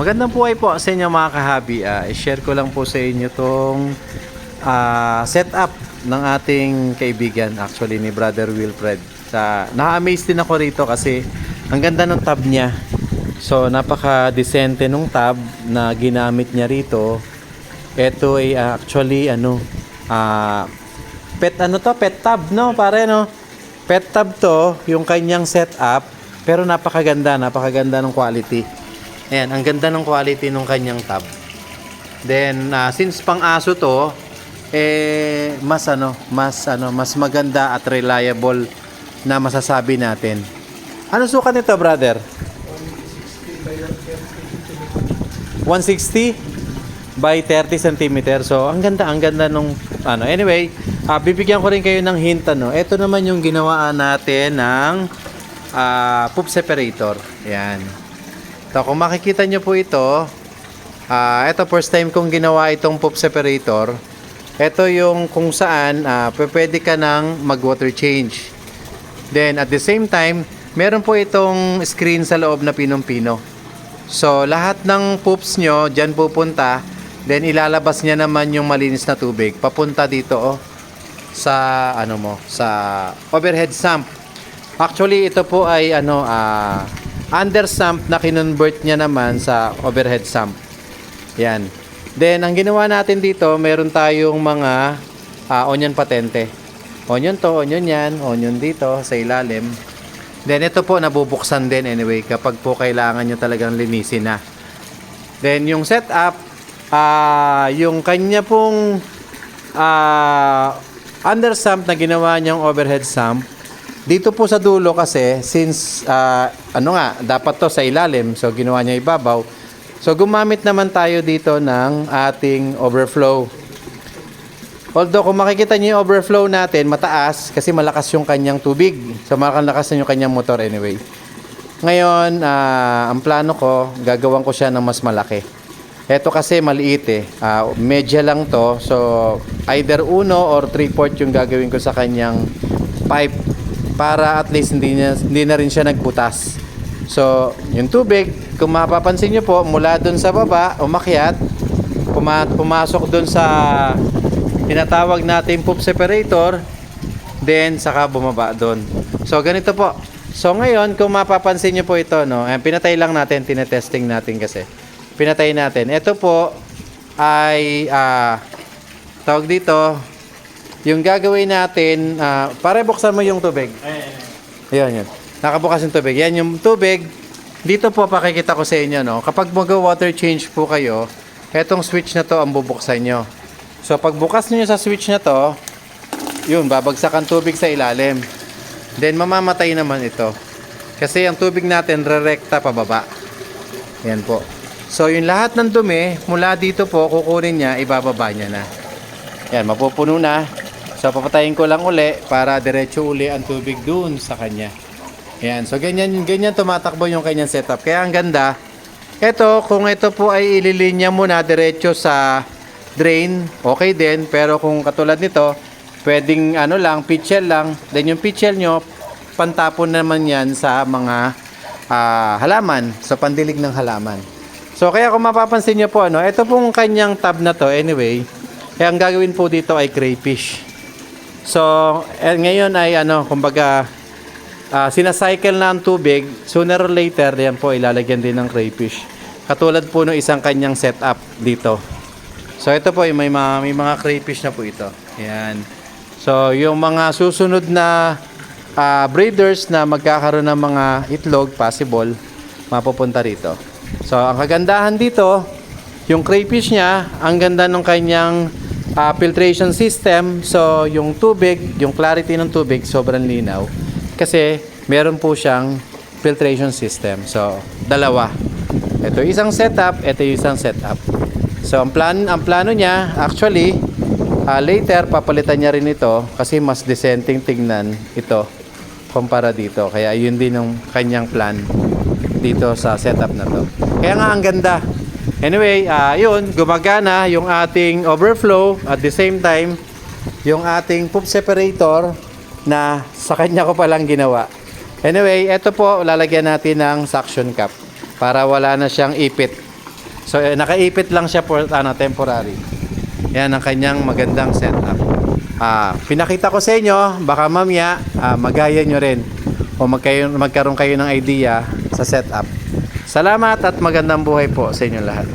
Magandang buhay po sa inyo mga kahabi. I-share ko lang po sa inyo tong setup ng ating kaibigan, actually ni Brother Wilfred. Na-amaze din ako rito kasi ang ganda ng tab niya. So napaka-decente nung tab na ginamit niya rito. Ito ay actually pet tab, no? Pare, no? Pet tab to, yung kanyang setup, pero napakaganda ng quality. Ayan, ang ganda ng quality ng kanyang tab. Then, since pang-aso to, mas maganda at reliable na masasabi natin. Ano sukat nito, brother? 160 by 30 cm. So, ang ganda nung Anyway, bibigyan ko rin kayo ng hint, Ito naman yung ginawaan natin ng poop separator. Ayan. So, kung makikita nyo po ito, ito first time kong ginawa itong poop separator. Ito yung kung saan pwede ka ng mag-water change. Then, at the same time, meron po itong screen sa loob na pinong-pino. So, lahat ng poops nyo, dyan pupunta. Then, ilalabas niya naman yung malinis na tubig. Papunta dito, sa, sa overhead sump. Actually, ito po ay, under sump na kinonvert niya naman sa overhead sump. Yan. Then, ang ginawa natin dito, meron tayong mga onion patente. Onion to, onion yan, onion dito sa ilalim. Then, ito po nabubuksan din anyway kapag po kailangan nyo talagang linisin na. Then, yung setup, yung kanya pong under sump na ginawa niyang overhead sump, dito po sa dulo kasi, since, dapat to sa ilalim, so ginawa niya ibabaw. So, gumamit naman tayo dito ng ating overflow. Although, kung makikita niyo yung overflow natin, mataas, kasi malakas yung kanyang tubig. So, malakas na yung kanyang motor anyway. Ngayon, ang plano ko, gagawan ko siya ng mas malaki. Ito kasi maliit medya lang to. So, either 1 or 3/4 yung gagawin ko sa kanyang pipe. Para at least hindi na rin siya nagbutas. So, yung tubig, kung mapapansin nyo po, mula dun sa baba, umakyat, pumasok dun sa tinatawag natin poop separator, then saka bumaba dun. So, ganito po. So, ngayon, kung mapapansin nyo po ito, pinatay lang natin, tinetesting natin kasi. Pinatay natin. Ito po ay, tawag dito, yung gagawin natin, para buksan mo yung tubig. Ayan. Nakabukas yung tubig. Yan yung tubig. Dito po pakikita ko sa inyo, kapag mag-water change po kayo, etong switch na to ang bubuksan nyo. So, pag bukas nyo sa switch na to, yun, babagsak ang tubig sa ilalim. Then, mamamatay naman ito. Kasi ang tubig natin, rerekta pababa. Yan po. So, yung lahat ng dumi, mula dito po, kukunin niya, ibababa niya na. Yan, mapupuno na. So, papatayin ko lang uli para diretso uli ang tubig dun sa kanya. Ayan. So, ganyan tumatakbo yung kanyang setup. Kaya ang ganda. Ito, kung ito po ay ililinya mo na diretso sa drain, okay din. Pero kung katulad nito, pwedeng pitchel lang. Then yung pitchel nyo, pantapon naman yan sa mga halaman. So, pandilig ng halaman. So, kaya kung mapapansin nyo po, ito pong kanyang tab na to, anyway, kaya ang gagawin po dito ay crayfish. So, ngayon ay kumbaga, sinacycle na ang tubig, sooner or later, yan po, ilalagyan din ng crayfish. Katulad po ng isang kanyang setup dito. So, ito po, may mga crayfish na po ito. Ayan. So, yung mga susunod na breeders na magkakaroon ng mga itlog, possible, mapupunta rito. So, ang kagandahan dito, yung crayfish niya, ang ganda ng kanyang filtration system. So, yung tubig, yung clarity ng tubig, sobrang linaw. Kasi, meron po siyang filtration system. So, dalawa. Ito isang setup, ito isang setup. So, ang plano niya, actually, later, papalitan niya rin ito kasi mas decenteng tignan ito kumpara dito. Kaya, yun din yung kanyang plan dito sa setup na to. Kaya nga, ang ganda. Anyway, yun, gumagana yung ating overflow at the same time, yung ating poop separator na sa kanya ko palang ginawa. Anyway, ito po, lalagyan natin ng suction cup para wala na siyang ipit So nakaipit lang siya for temporary. Yan ang kanyang magandang setup. Pinakita ko sa inyo, baka mamaya magaya nyo rin o magkaroon kayo ng idea sa setup. Salamat at magandang buhay po sa inyo lahat.